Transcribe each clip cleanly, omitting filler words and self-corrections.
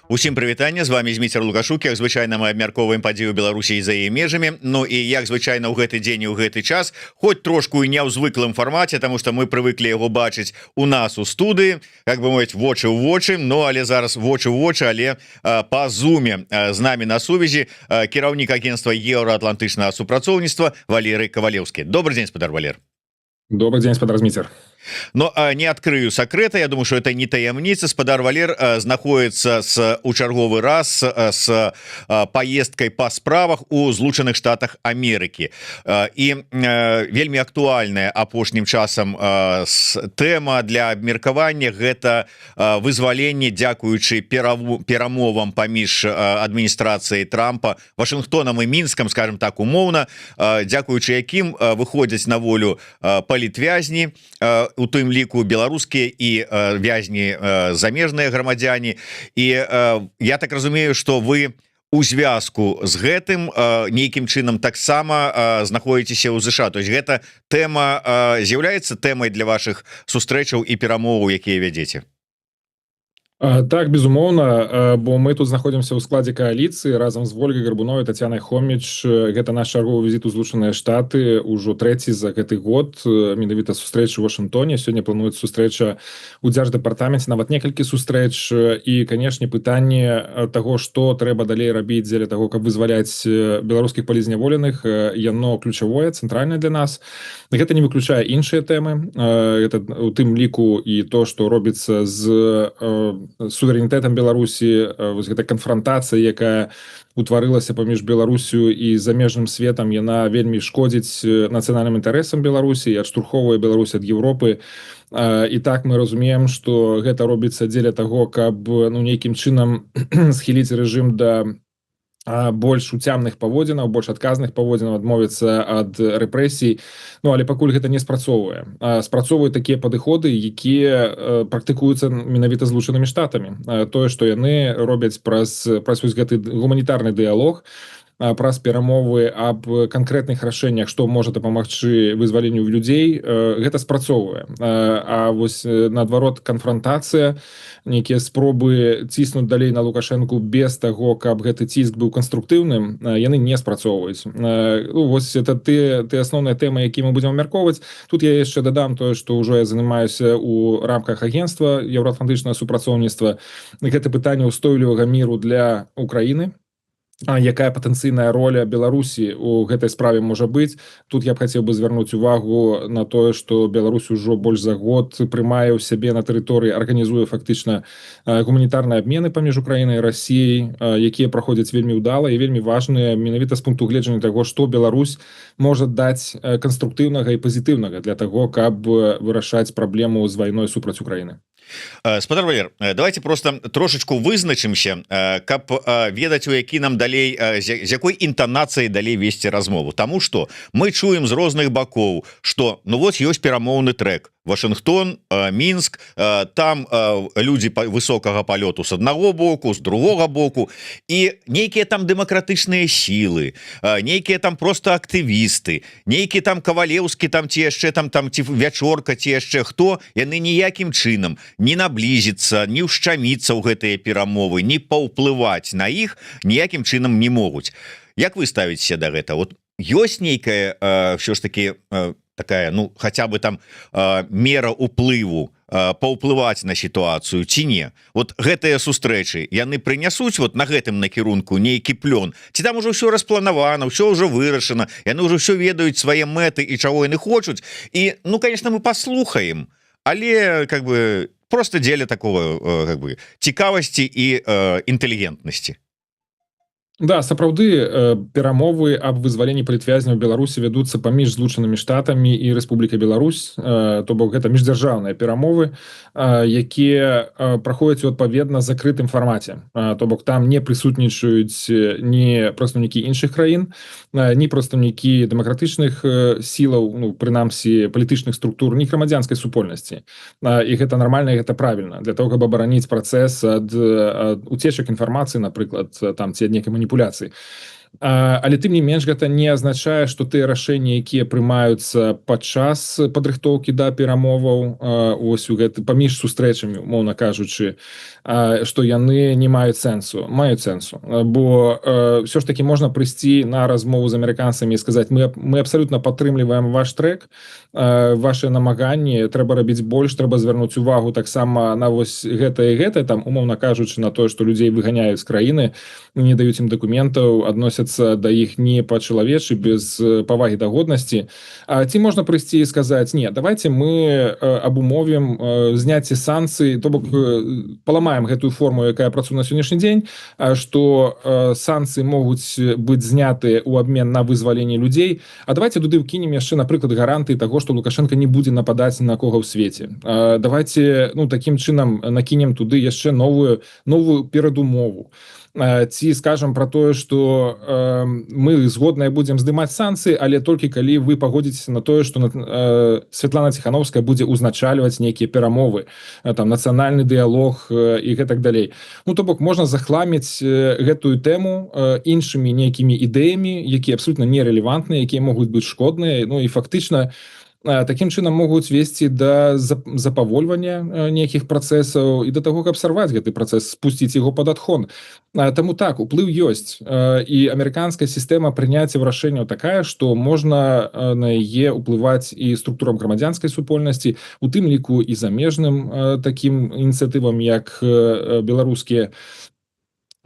Усім прывітанне, з вами Зміцер Лукашук. Як звычайна, мы абмяркоўваем падзею Беларусі за яе межамі. Ну і як звычайна ў гэты дзень і ў гэты час, хоць трошку і не ў звыклым фармаце, таму што мы прывыклі яго бачыць у нас у студыі, как бы мовіць, вочы ў вочы. Ну але зараз вочы ў вочы, але па зуме з намі на сувязі кіраўнік агенцтва еўраатлантычнага супрацоўніцтва Валерый Кавалеўскі. Добрый день, спадар Валер. Добрый день, спадар Зміцер. Но не открою секрета, я думаю, что это не таямница. Спадар Валер находится у чарговы раз с поездкой по справах у Злучаных Штатах Америки. И вельмі актуальная апошнім часам тема для абмеркавання — гэта вызваленне, дзякуючы перамовам паміж адміністрацыяй Трампа, Вашингтонам і Мінскам, скажем так, умоўна, дзякуючы якім выходзяць на волю палітвязні, у тым ліку беларускія і вязні замежныя грамадзяне. І я так разумею, што вы у звязку з гэтым нейкім чынам таксама знаходзіцеся ў ЗША. То есть гэта тэма з'яўляецца тэмай для вашых сустрэчаў і перамоваў, якія вядзеце? Так, безумоўна, бо мы тут знаходзімся ў складзе кааліцыі разам з Вольгай Гарбуновай, Тацянай Хоміч. Гэта наш чарговы візіт у Злучаныя Штаты, ужо трэці за гэты год, менавіта сустрэча ў Вашынгтоне. Сёння плануецца сустрэча ў дзярждэпартаменце, нават некалькі сустрэч. І, канешне, пытанне таго, што трэба далей рабіць дзеля таго, каб вызваляць беларускіх палізняволеных, яно ключавое, цэнтральнае для нас. Гэта не выключае іншыя тэмы. Гэта у тым ліку і то, што робіцца з суверэнітэтам Беларусі, вось гэта канфрантацыя, якая утварылася паміж Беларусю і замежным светам, яна вельмі шкодзіць нацыянальным інтарэсам Беларусі і адштурхоўвае Беларусь ад Еўропы. І так мы разумеем, што гэта робіцца дзеля таго, каб нейкім чынам схіліць рэжым да больш уцямных паводзінаў, больш адказных паводзінаў, адмовіцца ад рэпрэсій. Ну, але пакуль гэта не спрацоўвае. Спрацоўваюць такія падыходы, якія практыкуюцца менавіта Злучанымі Штатамі. Тое, што яны робяць праз гэты гуманітарны дыялог, праз перамовы аб канкрэтных рашэннях, што можа дапамагчы вызваленню людзей, гэта спрацоўвае. А вось наадварот канфрантацыя, нейкія спробы ціснуць далей на Лукашэнку без таго, каб гэты ціск быў канструктыўным, яны не спрацоўваюць. Вось это ты асноўныя тэмы, якія мы будзем абмяркоўваць. Тут я яшчэ дадам тое, што ўжо я занимаюся ў рамках агенцтва еўраатлантычнага супрацоўніцтва. Гэта пытанне ўстойлівага міру для Украіны. Якая патэнцыйная роля Беларусі у гэтай справе можа быць. Тут я б хацеў бы звярнуць увагу на тое, што Беларусь ужо больш за год прымае ў сябе на тэрыторыі, арганізуе фактычна гуманітарныя абмены паміж Украінай і Расіяй, якія праходзяць вельмі ўдала і вельмі важныя менавіта з пункту гледжання таго, што Беларусь можа даць канструктыўнага і пазітыўнага для таго, каб вырашаць праблему з вайной супраць Украіны. Спадар Валер, давайте просто трошечку вызначымся, каб ведаць, у які нам далей, з якой інтанацыяй далей весці размову. Таму што мы чуем з розных бакоў, што ну вот ёсць перамоўны трэк. Вашингтон, Мінск, там людзі высокага палёту з аднаго боку, з другога боку, і нейкія там дэмакратычныя сілы, нейкія там просто актывісты, нейкі там Кавалеўскі, там ці яшчэ там ці Вячорка, ці яшчэ хто, яны ніякім чынам не наблізіцца, не ўшчаміцца ў гэтыя перамовы, не паўплываць на іх ніякім чынам не могуць. Як вы ставіцеся да гэта? Вот ёсць нейкая ўсё ж таки такая, ну, хотя бы там мера уплыву, паўплываць на сітуацыю ці не? Вот гэтыя сустрэчы яны прынясуць вот на гэтым накірунку нейкі плён, ці там ужо ўсё распланавана, ўсё ўжо вырашана, яны ўжо ўсё ведаюць свае мэты і чаго яны хочуць. І ну, конечно, мы паслухаем, але как бы просто дзеля такого как бы цікавасці і інтэлігентнасці. Да, сапраўды перамовы аб вызваленні палітвязняў Беларусі вядуцца паміж Злучанымі Штатамі і Рэспублікай Беларусь, то бок гэта міждзяржаўныя перамовы, якія праходзяць у адпаведна закрытым фармаце. То бок там не прысутнічаюць ні прадстаўнікі іншых краін, ні прадстаўнікі дэмакратычных сілаў, ну, прынамсі палітычных структур, ні грамадзянскай супольнасці. І гэта нармальна, і гэта правільна, для того, каб абараніць працэс ад уцечак інфармацыі, напрыклад, там ці ад нейкай маніпуляцыі. Але тым не менш гэта не азначае, што тыя рашэнні, якія прымаюцца падчас падрыхтоўкі да перамоваў ось у гэты паміж сустрэчамі, умоўна кажучы, што яны не маюць сэнсу, бо ўсё ж таки можна прыйсці на размову з амерыканцамі і сказаць мы абсалютна падтрымліваем ваш трэк, ваши намаганні, трэба рабіць больш, трэба звярнуць увагу таксама на вось гэта і гэта, там умоўна кажучы на тое, што людзей выганяюць з краіны, не даюць ім дакументаў, адносяцца да іх не па-чалавечы, без павагі да годнасці. Ці можна прыйсці і сказаць: не, давайте мы абумовім зняцце санкцый, то бок паламаем гэтую форму, якая працуе на сённяшні дзень, што санкцыі могуць быць знятыя ў абмен на вызваленне людзей, а давайте туды ўкінем яшчэ, напрыклад, гарантыі таго, што Лукашенко не будзе нападаць ні на кого ў свеце. Давайте такім чынам накінем туды яшчэ новую перадумову. Ці скажам пра тое, што мы згодныя будзем здымаць санкцыі, але толькі калі вы пагодзіцеся на тое, што Святлана Ціхановская будзе ўзначальваць нейкія перамовы, там нацыянальны дыялог і гэтак далей. То бок можна захламіць гэтую тэму іншымі нейкімі ідэямі, якія абсолютна нерелевантныя, якія могуць быць шкодныя, і фактычна такім чынам могуць весці да запавольвання нейкіх працэсаў і да таго, каб сарваць гэты працэс, спусціць яго пад адхон. Таму так, уплыў ёсць, і амерыканская сістэма прыняцця рашэнняў такая, што можна на яе ўплываць і структурам грамадзянскай супольнасці, у тым ліку і замежным такім ініцыятывам, як беларускія.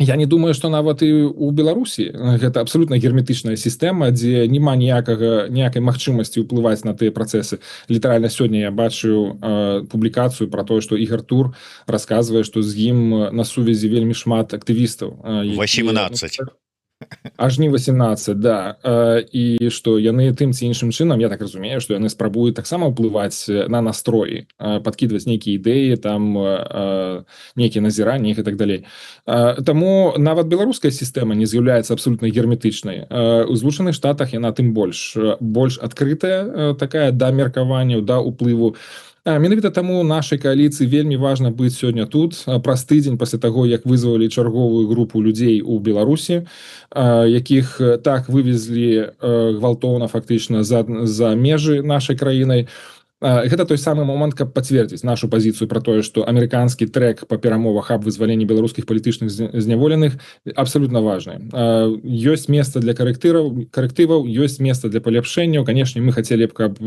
Я не думаю, што нават і ў Беларусі гэта абсолютна герметычная сістэма, дзе няма ніякай магчымасці ўплываць на тыя працэсы. Літаральна сёння я бачыў публікацыю пра тое, што Ігар Тур расказвае, што з ім на сувязі вельмі шмат актывістаў. 18. Аж не 18, да. І што яны тым ці іншым чынам, я так разумею, што яны спрабуюць таксама ўплываць на настроі, падкідваць нейкія ідэі, там нейкія назіранні і так далей. Таму нават беларуская сістэма не з'яўляецца абсолютна герметычнай. У Злучаных Штатах яна тым больш адкрытая, такая да меркаванняў, да ўплыву. Менавіта таму нашай кааліцыі вельмі важна быць сёння тут, праз тыдзень пасля таго, як вызвалі чарговую групу людзей у Беларусі, якіх так вывезлі гвалтоўна фактычна за межы нашай краінай. Гэта той самы момант, каб пацвердзіць нашу пазіцыю пра тое, што амерыканскі трэк па перамовах аб вызваленні беларускіх палітычных зняволеных абсалютна важны. Ёсць месца для карэктываў, ёсць месца для паляпшэнняў. Канешне, мы хацелі б, каб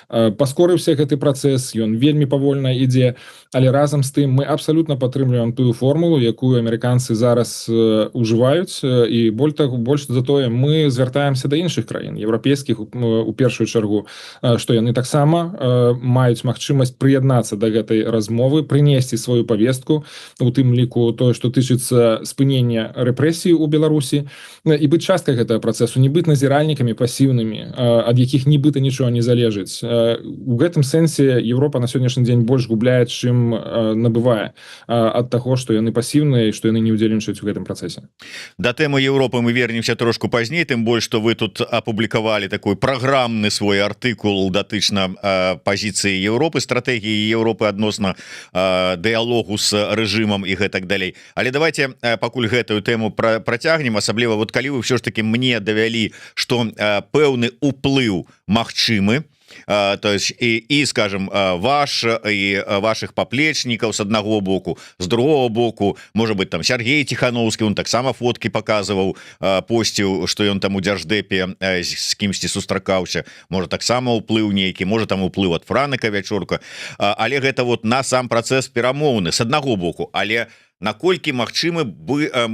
паскорыўся гэты працэс, ён вельмі павольна ідзе, але разам з тым мы абсалютна падтрымліваем тую формулу, якую амерыканцы зараз ужываюць, і больш за тое, мы звяртаемся да іншых краін, еўрапейскіх у першую чаргу, што яны таксама маюць магчымасць прыяднацца да гэтай размовы, прынесці сваю павестку, у тым ліку тое, што тычыцца спынення рэпрэсій у Беларусі, і быць часткай гэтага працэсу, не быць назіральнікамі пасіўнымі, ад якіх нібыта нічога не залежыць. У гэтым сэнсе Еўропа на сённяшні дзень больш губляе, чым набывае ад таго, што яны пасіўныя і што яны не ўдзельнічаюць у гэтым працэсе. Да тэмы Еўропы мы вернемся трошку пазней, тым больш, што вы тут апублікавалі такой праграмны свой артыкул датычна пазіцыі Еўропы, стратэгіі Еўропы адносна дыялогу з рэжымам і гэтак далей. Але давайте пакуль гэтую тэму працягнем, асабліва вот калі вы ўсё ж таки мне давялі, што пэўны ўплыў магчымы, то есть і скажем, ваш і ваших паплечнікаў з аднаго боку, з другого боку, можа быть там Сергей Тихановскі, он таксама фоткі показываў, посціў, што ён там у Дзярждэпе з кімсьці сустракаўся, можа таксама ўплыў нейкі, можа там уплыў ад Франыка Вячорка, але гэта вот на сам працэс перамоўны з аднаго боку, але наколькі магчымы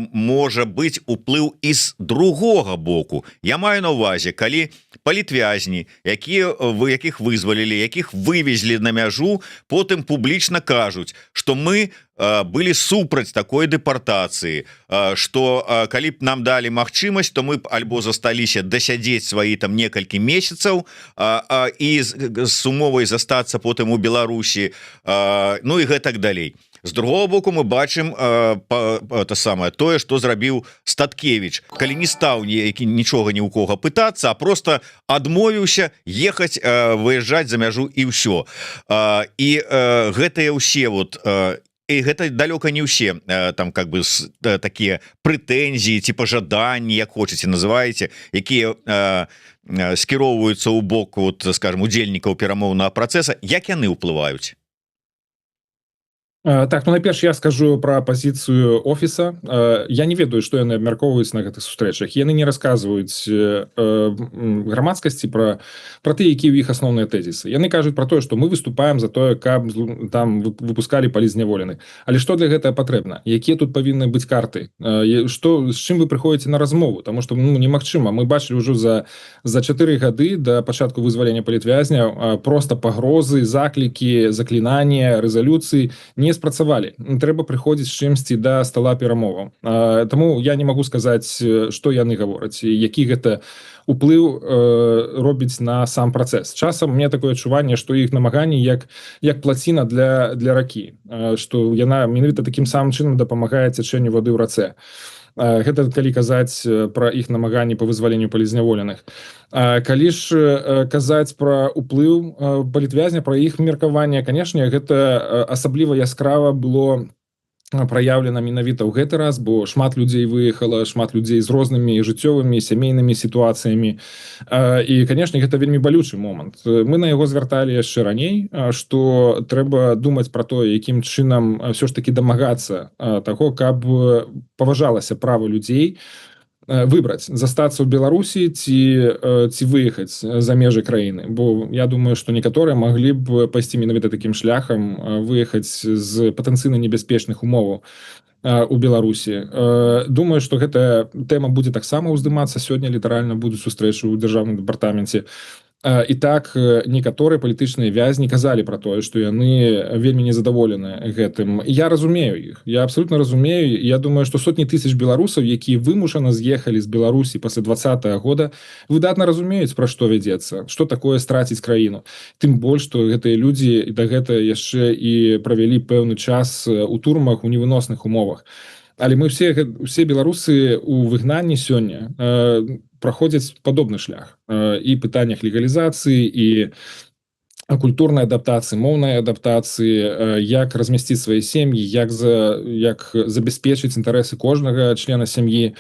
можа быць уплыў і з другога боку. Я маю на ўвазе, калі палітвязні, якіх вызвалілі, якіх вывезлі на мяжу, потым публічна кажуць, што мы былі супраць такой дэпартацыі, што калі б нам далі магчымасць, то мы б альбо засталіся дасядзець свае там некалькі месяцаў і з умовай застацца потым у Беларусі, ну і гэтак далей. З другого боку мы бачым тое, што зрабіў Статкевіч, калі не стаў нічога ні ў кога пытацца, а просто адмовіўся ехаць, выязджаць за мяжу і ўсё. І гэтыя ўсе вот і гэта далёка не ўсе там как бы такія прэтэнзіі ці пажаданні, як хочаце называеце, якія скіроўваюцца ў бок, вот скажем, удзельнікаў перамоўнага працэса, як яны ўплываюць? Так, ну найперш я скажу про пазіцыю офіса. Я не ведаю, што яны абмяркоўваюць на гэтых сустрэчах. Яны не расказваюць грамадскасці про тыя, якія ў іх асноўныя тэзісы. Яны кажуць про тое, што мы выступаем за тое, каб там выпускалі палізняволеных. Але што для гэтага патрэбна? Якія тут павінны быць карты? Што, з чым вы прыходзіце на размову? Таму што немагчыма. Мы бачылі ўжо за 4 гады да пачатку вызвалення палітвязняў проста пагрозы, заклікі, заклінання, рэзалюцыі не спрацавалі. Трэба прыходзіць з чымсьці да стала перамоваў. Таму я не магу сказаць, што яны гавораць, які гэта уплыў робіць на сам працэс. Часам мне такое адчуванне, што іх намаганні як плаціна для ракі, што яна менавіта такім самым чынам дапамагае цячэнню вады ў рацэ. Гэта калі казаць пра іх намаганні па вызваленню палізняволеных. Калі ж казаць пра уплыў палітвязня, пра іх меркаванне, канешне, гэта асабліва яскрава было праяўлена менавіта ў гэты раз, бо шмат людзей выехала, шмат людзей з рознымі жыццёвымі, сямейнымі сітуацыямі. І, канешне, гэта вельмі балючы момант. Мы на яго звярталі яшчэ раней, што трэба думаць пра тое, якім чынам ўсё ж такі дамагацца таго, каб паважалася права людзей выбраць, застацца ў Беларусі ці выехаць за межы краіны. Бо я думаю, што некаторыя маглі б пайсці менавіта такім шляхам, выехаць з патэнцыйна небяспечных умоваў у Беларусі. Думаю, што гэтая тэма будзе таксама ўздымацца. Сёння літаральна будуць сустрэчы ў дзяржаўным дэпартаменце. І так некаторыя палітычныя вязні казалі пра тое, што яны вельмі незадаволеныя гэтым. Я разумею іх, я абсолютно разумею. Я думаю, што сотні тысяч беларусаў, якія вымушана з'ехалі з Беларусі пасля 20-го года, выдатна разумеюць, пра што вядзецца, што такое страціць краіну. Тым больш, што гэтыя людзі да гэта яшчэ і правялі пэўны час у турмах у невыносных умовах. Але мы все беларусы у выгнанні сёння праходзяць падобны шлях і пытаннях легалізацыі і культурнай адаптацыі, моўнай адаптацыі, як размясціць свае сем'і, як забяспечыць інтарэсы кожнага члена сям'і.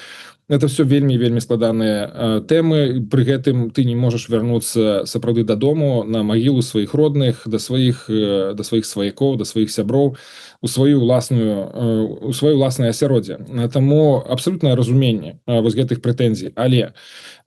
Это все вельмі складаныя тэмы. Пры гэтым ты не можаш вярнуцца сапраўды дадому на магілу сваіх родных, да сваіх сваякоў, да сваіх сяброў, у сваё ўласнае асяроддзе. Таму абсалютнае разуменне вось гэтых прэтэнзій. Але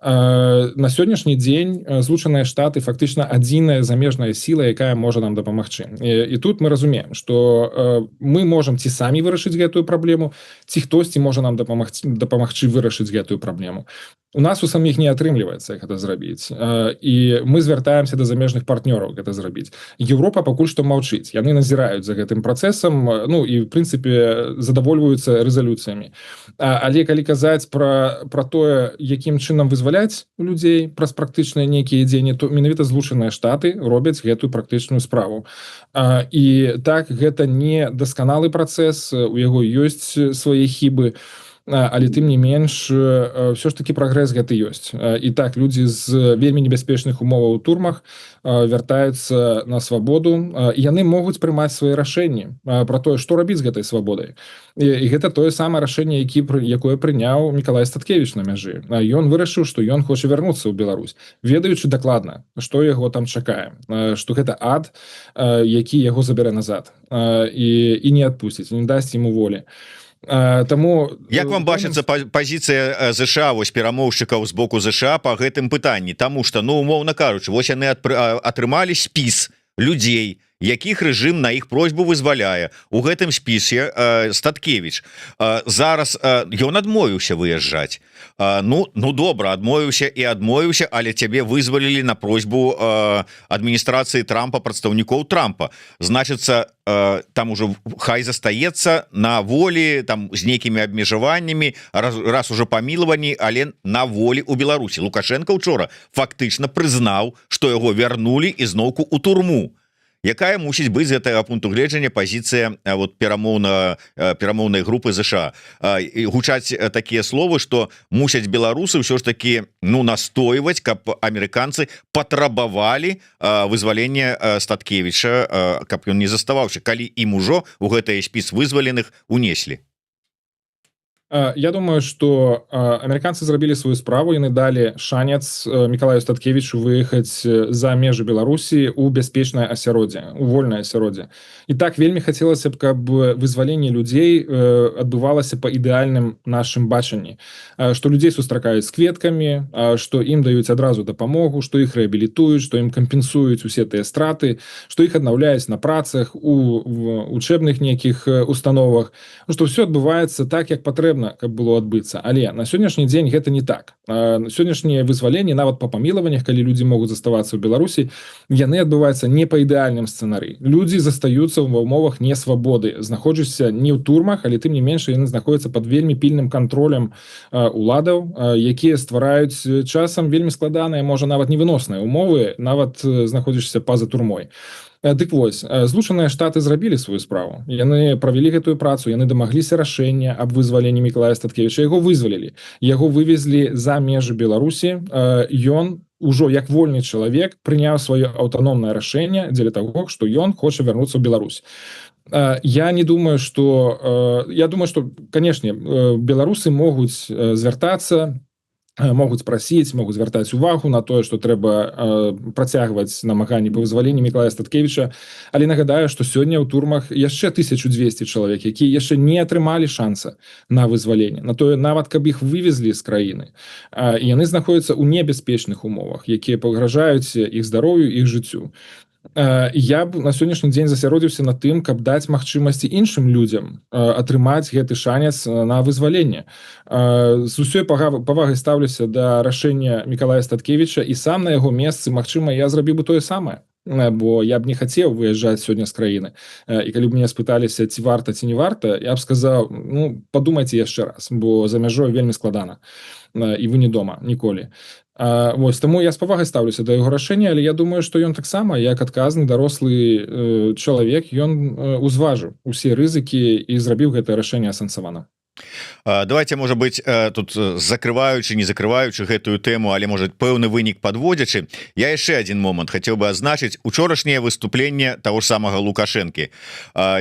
на сённяшні дзень Злучаныя Штаты фактычна адзіная замежная сіла, якая можа нам дапамагчы. І тут мы разумеем, што мы можам ці самі вырашыць гэтую праблему, ці хтосьці можа нам дапамагчы вырашыць гэтую праблему. У нас у саміх не атрымліваецца гэта зрабіць. І мы звяртаемся да замежных партнёраў гэта зрабіць. Еўропа пакуль што маўчыць. Яны назіраюць за гэтым працэсам, і в прынцыпе задавольваюцца рэзалюцыямі. Але калі казаць пра тое, якім чынам вызваляць людзей праз практычныя нейкія дзеянні, то менавіта Злучаныя Штаты робяць гэтую практычную справу. І так, гэта не дасканалы працэс, у яго ёсць свае хібы, але тым не менш все ж таки прагрэс гэты ёсць. І так людзі з вельмі небяспечных умоваў у турмах вяртаюцца на свабоду, і яны могуць прымаць свае рашэнні пра тое, што рабіць з гэтай свабодай. І гэта тое самае рашэнне, якое прыняў Мікалай Статкевіч на мяжы. Ён вырашыў, што ён хоча вярнуцца ў Беларусь, ведаючы дакладна, што яго там чакае, што гэта ад, які яго забярэ назад і не адпусціць, не дасць яму волі. Таму як вам бачыцца пазіцыя ЗША, вось перамоўшчыкаў з боку ЗША па гэтым пытанні? Таму што, умоўна кажучы, вось яны атрымалі спіс людзей, якіх рэжым на іх просьбу вызваляе. У гэтым спісе Статкевіч. Зараз ён адмовіўся выязджаць. Добра, адмовіўся, але цябе вызвалілі на просьбу адміністрацыі Трампа, прадстаўнікоў Трампа. Значыцца, там ужо хай застаецца на волі, там з нейкімі абмежаваннямі, раз уже памілаванні, але на волі ў Беларусі. Лукашенко учора фактычна прызнаў, што яго вярнулі ізноўку ў турму. якая мусіць быць з гэтага пункту гледжання пазіцыя вот перамоўнай групы ЗША. Гучаць такія словы, што мусяць беларусы ўсё ж таки настойваць, каб амерыканцы патрабавалі вызвалення Статкевіча, каб ён не заставаўся, калі ім ужо у гэты спіс вызваленых унеслі. Я думаю, что амерыканцы зрабілі сваю справу, яны далі шанец Мікалаю Статкевічу выехаць за межы Беларусі ў бяспечнае асяроддзе, у вольнае асяроддзе. І так вельмі хацелася б, каб вызваленне людзей адбывалася па ідэальным нашым бачанні, што людзей сустракаюць з кветкамі, што ім даюць адразу дапамогу, што іх рэабілітуюць, што ім кампенсуюць усе тыя страты, што іх аднаўляюць на працах, у учэбных нейкіх установах, што ўсё адбываецца так, як патрэбна, каб было адбыцца. Але на сённяшні дзень гэта не так. Сённяшнія вызваленні, нават па памілаваннях, калі людзі могуць заставацца ў Беларусі, яны адбываюцца не па ідэальным сцэнарыі. Людзі застаюцца ва ўмовах несвабоды, знаходжуцца не ў турмах, але тым не менш яны знаходзяцца пад вельмі пільным кантролем уладаў, якія ствараюць часам вельмі складаныя, можа нават невыносныя умовы, нават знаходзішся па-за турмой. Дык вось, Злучаныя Штаты зрабілі сваю справу. Яны правялі гэтую працу, яны дамагліся рашэння аб вызваленні Мікалая Статкевіча, яго вызвалілі, яго вывезлі за межы Беларусі. Ён ужо як вольны чалавек прыняў сваё аўтаномнае рашэнне дзеля таго, што ён хоча вярнуцца ў Беларусь. Я не думаю, что... Я думаю, что, канешне, беларусы могуць звяртацца, могуць прасіць, могуць звяртаць увагу на тое, што трэба працягваць намаганні па вызваленні Мікалая Статкевіча, але нагадаю, што сёння ў турмах яшчэ 1200 чалавек, якія яшчэ не атрымалі шанса на вызваленне, на тое нават, каб іх вывезлі з краіны. І яны знаходзяцца ў небяспечных умовах, якія пагражаюць іх здароўю, іх жыццю. Я б на сённяшні дзень засяродзіўся на тым, каб даць магчымасці іншым людзям атрымаць гэты шанец на вызваленне. З усёй павагай стаўлюся да рашэння Мікалая Статкевіча, і сам на яго месцы, магчыма, я зрабіў бы тое самае, бо я б не хацеў выязджаць сёння з краіны. І калі б мяне спыталіся, ці варта, ці не варта, я б сказаў, падумайце яшчэ раз, бо за мяжой вельмі складана, і вы не дома ніколі. Вось, таму я з павагай стаўлюся да яго рашэння, але я думаю, што ён таксама, як адказны дарослы чалавек, ён узважыў усе рызыкі і зрабіў гэтае рашэнне асэнсавана. Давайте, можа быть, тут закрываючы, не закрываючы гэтую тэму, але можа пэўны вынік подводзячы, я яшчэ один момант хацеў бы азначыць. Учорашняе выступленне таго ж самага Лукашэнкі,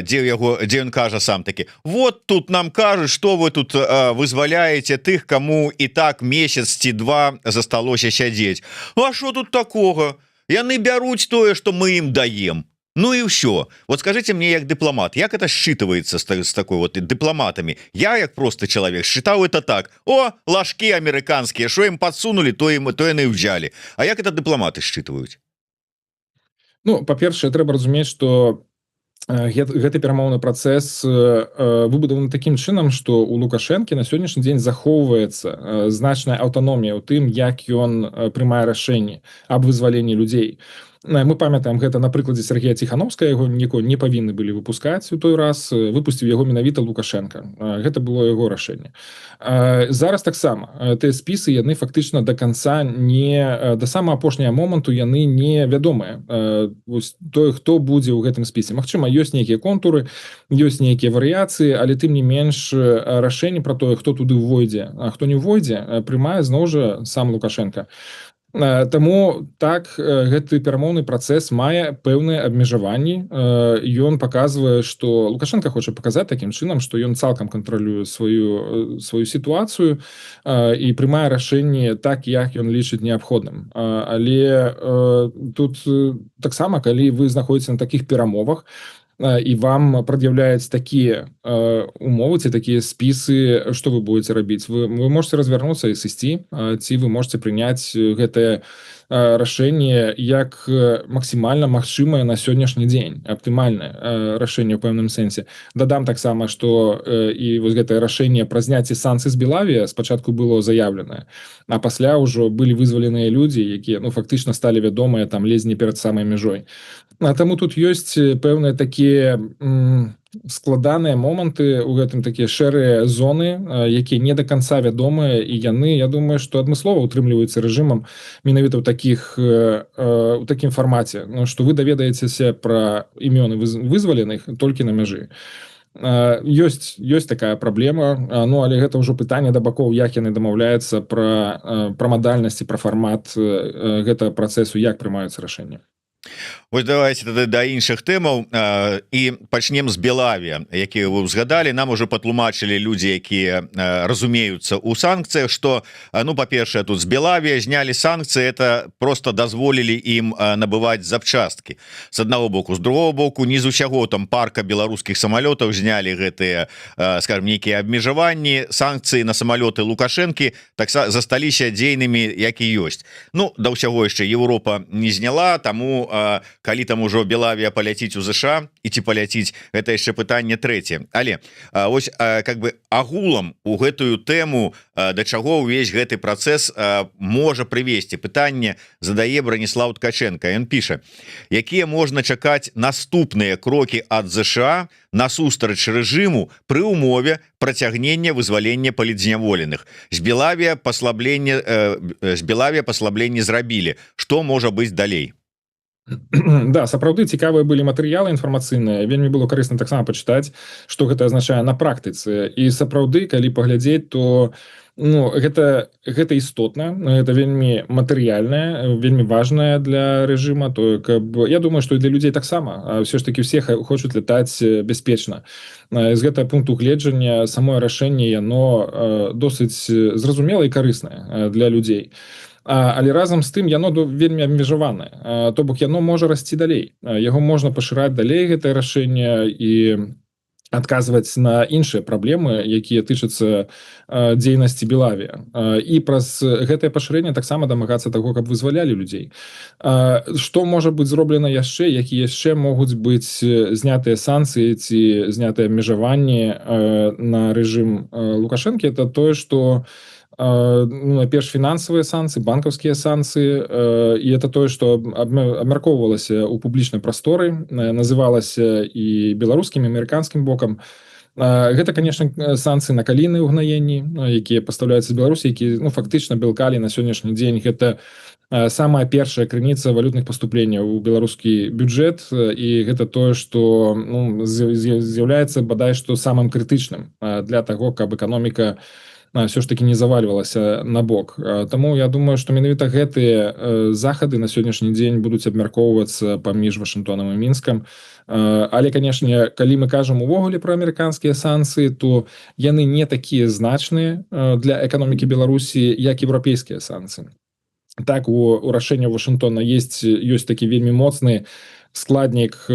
дзе ён кажа сам такі: вот тут нам кажуць, што вы тут вызваляеце тых, каму і так месяц ці два засталося сядзець. А што тут такога? Яны бяруць тое, што мы ім даем. Ну и все. Вот скажите мне, як дипломат, як это считывается с такой вот дипломатами? Я, як просто человек, считал это так: о, ложки американские, что им подсунули, то яны и взяли. А як это дипломаты считывают? Ну, па-першае, трэба разумець, што гэты перамоўны працэс выбудаваны такім чынам, што у Лукашэнкі на сённяшні дзень захоўваецца значная аўтаномія ў тым, як ён прымае рашэнні аб вызваленні людзей. Мы памятаем гэта на прыкладзе Сергея Ціхановскага, яго ніколі не павінны былі выпускаць у той раз, выпусціў яго менавіта Лукашенко. Гэта было яго рашэнне. Зараз таксама тыя спісы, яны фактычна да канца да самага апошняга моманту яны не вядомыя. Той, хто будзе ў гэтым спісе. Магчыма, ёсць нейкія контуры, ёсць нейкія варыяцыі, але тым не менш рашэнне пра тое, хто туды ўвойдзе, а хто не ўвойдзе, прымае зноў жа сам Лукашенко. Таму так, гэты перамоўны працэс мае пэўныя абмежаванні. Ён паказвае, што Лукашенко хоча паказаць такім чынам, што ён цалкам кантралюе сваю сітуацыю і прымае рашэнне так, як ён лічыць неабходным. Але тут таксама, калі вы знаходзіце на такіх перамовах, і вам прад'яўляюць такія умовы ці такія спісы, што вы будете рабіць? Вы можете развярнуцца і сысці, ці вы можете прыняць гэтае рашэнне як максімальна магчымае на сённяшні дзень, аптымальнае рашэнне ў пэўным сэнсе. Дадам таксама, што і вось гэтае рашэнне пра зняцце санкцый з Белавія спачатку было заяўленае, а пасля ўжо былі вызваленыя людзі, якія фактычна сталі вядомыя там ледзь не перад самай мяжой. Таму тут ёсць пэўныя такія складаныя моманты у гэтым, такія шэрыя зоны, якія не да канца вядомыя, і яны, я думаю, што адмыслова утрымліваюцца рэжымам менавіта ў такім фармаце, што вы даведаецеся пра імёны вызваленых толькі на мяжы. Ёсць такая праблема, але гэта ўжо пытанне да бакоў, як яны дамаўляюцца пра мадальнасць і пра фармат гэтага працэсу, як прымаюцца рашэнні. Вось давайте тады да іншых тэмаў і пачнем з Белаві, якія вы ўзгадалі. Нам уже патлумачылі людзі, якія разумеюцца ў санкцыях, што па-першае, тут з Белаві знялі санкцыі, это просто дазволілі ім набываць запчасткі з аднаго боку. З другого боку, не з усяго там парка беларускіх самалётаў знялі гэтыя, скажем, нейкія абмежаванні. Санкцыі на самалёты Лукашэнкі так засталіся дзейнымі, як і ёсць. Да ўсяго яшчэ Еўропа не зняла, таму калі там ужо Белавія паляціць у ЗША і ці паляціць, гэта яшчэ пытанне трэцяе. Але вось как бы агулам у гэтую тэму, да чаго ўвесь гэты працэс можа прывесці. Пытанне задае Браніслаў Ткаченко. Ён піша: якія можна чакаць наступныя крокі ад ЗША насустрач рэжыму пры ўмове працягнення вызвалення палітзняволеных? З Белавія паслабленне зрабілі. Што можа быць далей? Да, сапраўды цікавыя былі матэрыялы інфармацыйныя, вельмі было карысна таксама пачытаць, што гэта азначае на практыцы. І сапраўды, калі паглядзець, то гэта істотна, гэта вельмі матэрыяльнае, вельмі важнае для рэжыма, то я думаю, што і для людзей таксама. Все ж таки все хочуць летаць бяспечна. З гэтага пункту гледжання самое рашэнне яно досыць зразумела і карыснае для людзей. Але разам з тым яно вельмі абмежаванае, то бок яно можа расці далей, яго можна пашыраць далей, гэтае рашэнне, і адказваць на іншыя праблемы, якія тычацца дзейнасці Белавія, і праз гэтае пашырэнне таксама дамагацца таго, каб вызвалялі людзей. Што можа быць зроблена яшчэ, якія яшчэ могуць быць знятыя санкцыі ці знятыя абмежаванні на рэжым Лукашэнкі, это тое, што найперш фінансавыя санкцыі, банкаўскія санкцыі, і это тое, што абмяркоўвалася ў публічнай прасторы, называлася і беларускім, і амерыканскім бокам. Гэта, конечно, санкцыі на калійныя ўгнаенні, якія пастаўляюцца з Беларусі, якія фактычна белкалі на сённяшні дзень гэта самая першая крыніца валютных паступленняў у беларускі бюджэт, і гэта тое, што з'яўляецца бадай што самым крытычным для таго, каб эканоміка все ж таки не завальвалася на бок. Таму я думаю, што менавіта гэтыя захады на сённяшні дзень будуць абмяркоўвацца паміж Вашынгтонам і Мінскам. Але, канешне, калі мы кажам увогуле пра амерыканскія санкцыі, то яны не такія значныя для эканомікі Беларусі, як еўрапейскія санкцыі. Так, у рашэння Вашынгтона ёсць такі вельмі моцны складнік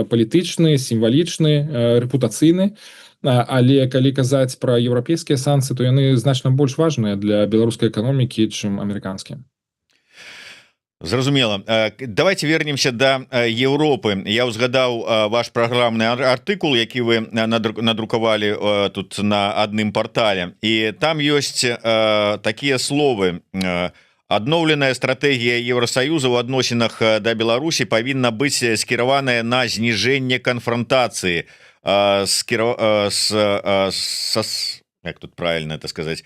палітычны, сімвалічны, рэпутацыйны. Але калі казаць пра еўрапейскія санкцыі, то яны значна больш важныя для беларускай эканомікі, чым амерыканскія. Зразумела. Давайте вернемся да Европы. Я узгадаў ваш праграмны артыкул, які вы надрукавалі тут на адным партале. І там ёсць такія словы: адноўленая стратэгія Еўрасаюза ў адносінах да Беларусі павінна быць скіраваная на зніжэнне канфронтацыі, як тут правильно это сказать,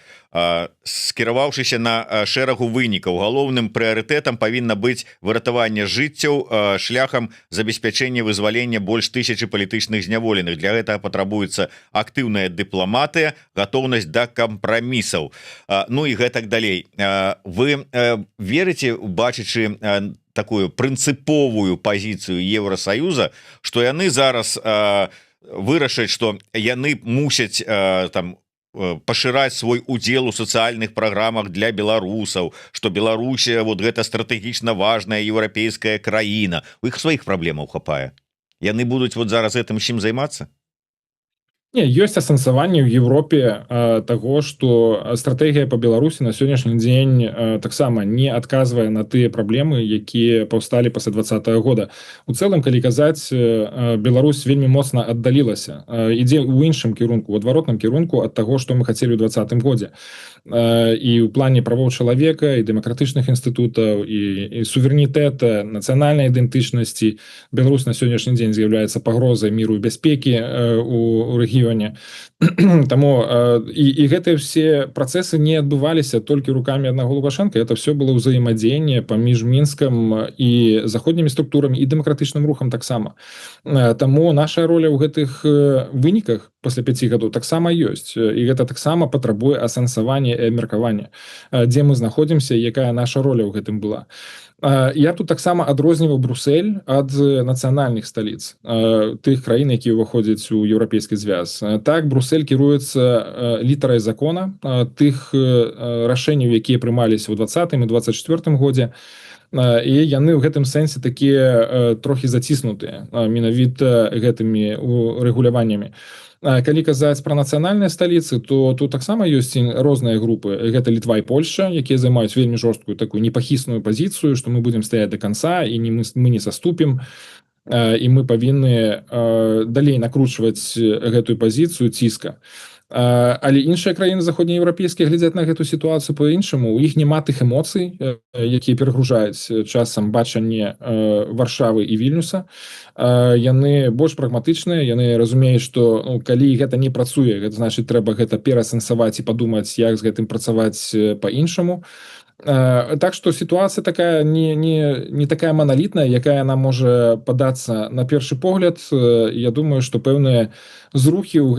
скіраваўшыся на шэрагу вынікаў. Галоўным прыярытэтам павінна быць выратаванне жыццяў шляхам забеспячэння вызвалення больш 1000 палітычных зняволеных. Для гэтага патрабуецца актыўная дыпламатыя, гатоўнасць да кампрамісаў, і гэтак далей. Вы верыце, бачачы такую прынцыповую пазіцыю Еўрасаюза, што яны зараз вырашаць, што яны мусяць пашыраць свой удзел у сацыяльных праграмах для беларусаў, што Беларусія гэта стратэгічна важная еўрапейская краіна, у іх сваіх праблемаў хапае, яны будуць зараз гэтым чым займацца? Не, ёсць асэнсаванне ў Европе таго, што стратэгія па Беларусі на сённяшні дзень таксама не адказвае на тыя праблемы, якія паўсталі пасля 20-го года. У цэлым, калі казаць, Беларусь вельмі моцна аддалілася, ідзе ў іншым кірунку, у адваротным кірунку ад таго, што мы хацелі ў 20-м годзе. І ў плане правоў чалавека, і дэмакратычных інстытутаў, і суверэнітэта, нацыянальнай ідэнтычнасці. Беларусь на сённяшні дзень з'яўляецца пагрозай міру і бяспекі у рэгіёне. Таму і гэтыя ўсе працэсы не адбываліся толькі рукамі аднаго Лукашенка, это все было ўзаемадзеянне паміж Мінскам і заходнімі структурамі і дэмакратычным рухам таксама. Таму наша роля ў гэтых выніках пасля 5 гадоў таксама ёсць, і гэта таксама патрабуе асэнсавання і абмеркавання, дзе мы знаходзімся, якая наша роля ў гэтым была. Я тут таксама адрозніваў Брюссель ад нацыянальных сталіц тых краін, якія ўваходзяць у еўрапейскі звяз. Так, Брюссель кіруецца літарай закона тых рашэнняў, якія прымаліся ў 20-м і 24-м годзе, і яны ў гэтым сэнсе такія трохі заціснутыя менавіта гэтымі рэгуляваннямі. Калі казаць пра нацыянальныя сталіцы, то тут таксама ёсць розныя групы. Гэта Літва і Польшча, якія займаюць вельмі жорсткую такую непахісную пазіцыю, што мы будзем стаяць да канца і мы не саступім, і мы павінны далей накручваць гэтую пазіцыю ціска. Але іншыя краіны заходнееўрапейскія глядзяць на гэту сітуацыю по-іншаму. У іх няма тых эмоцый, якія перагружаюць часам бачанне Варшавы і Вільнюса. Яны больш прагматычныя, яны разумеюць, што калі гэта не працуе, гэта значыць трэба гэта пераасэнсаваць і падумаць, як з гэтым працаваць па-іншаму. Так што сітуацыя такая не такая маналітная, якая нам можа падацца на першы погляд. Я думаю, што пэўныя зрухі ў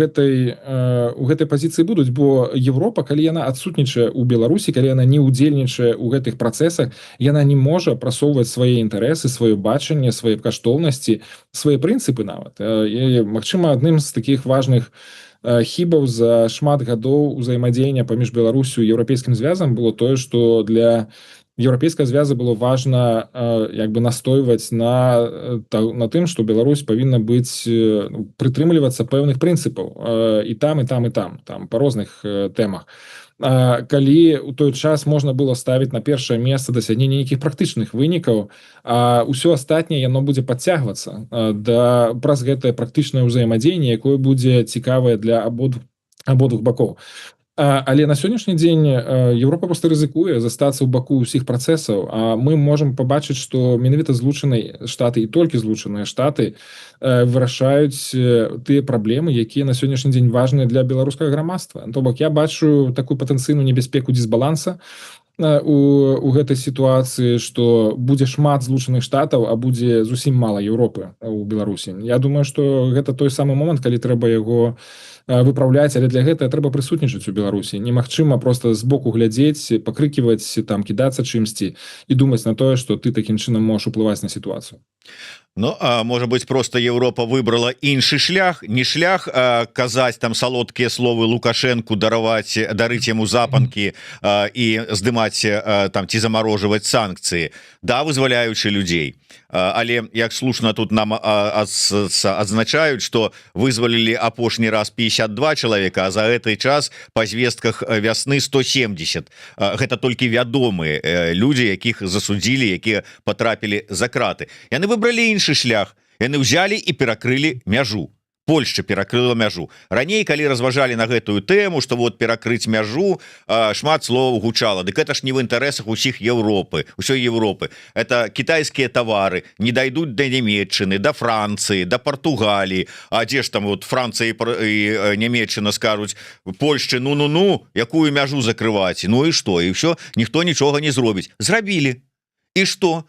гэтай пазіцыі будуць, бо Европа, калі яна адсутнічае ў Беларусі, калі яна не ўдзельнічае ў гэтых працэсах, яна не можа прасоўваць свае інтарэсы, сваё бачанне, свае каштоўнасці, свае прынцыпы нават. І, магчыма, адным з такіх важных хібаў за шмат гадоў узаемадзеяння паміж Беларусю і еўрапейскім звязам было тое, што для еўрапейскага звяза было важна як бы настойваць на тым, што Беларусь павінна быць прытрымлівацца пэўных прынцыпаў і там па розных тэмах. Калі ў той час можна было ставіць на першае месца дасягнення нейкіх практычных вынікаў, а ўсё астатняе яно будзе падцягвацца праз гэтае практычнае ўзаемадзеянне, якое будзе цікавае для абодвух бакоў. Але на сённяшні дзень Еўропа проста рызыкуе застацца ў баку ўсіх працэсаў, а мы можам пабачыць, што менавіта Злучаныя Штаты і толькі Злучаныя Штаты вырашаюць тыя праблемы, якія на сённяшні дзень важныя для беларускага грамадства. То бок я бачу такую патэнцыйную небяспеку дысбаланса у гэтай сітуацыі, што будзе шмат Злучаных Штатаў, а будзе зусім мала Еўропы ў Беларусі. Я думаю, што гэта той самы момант, калі трэба яго выпраўляць, але для гэтага трэба прысутнічаць у Беларусі. Немагчыма проста збоку глядзець, пакрыківаць, там кідацца чымсьці і думаць на тое, што ты такім чынам можаш уплываць на сітуацыю. Ну, а можа быть, просто Европа выбрала іншы шлях, не шлях казаць там салодкія словы Лукашенку, дарыць яму запанкі і здымаць там ці замарожваць санкцыі, да, вызваляючы людзей. Але як слушна тут нам адзначаюць, што вызвалілі апошні раз 52 чалавека, а за гэты час па звестках вясны 170. Гэта толькі вядомыя людзі, якіх засудзілі, якія патрапілі за краты. Яны выбралі іншы шлях. Яны ўзялі і перакрылі мяжу. Польшча перакрыла мяжу. Раней, калі разважалі на гэтую тэму, што вот перакрыць мяжу, шмат слоў гучала. Дык это ж не в інтарэсах усіх Еўропы, усёй Еўропы. Это кітайскія тавары не дайдуць да Нямецчыны, да Францыі, да Партугаліі. А дзе ж там вот Францыя і Нямецчына скажуць: Польшчы, ну, якую мяжу закрываць? Ну і што? І ўсё, ніхто нічога не зробіць. Зрабілі. І што?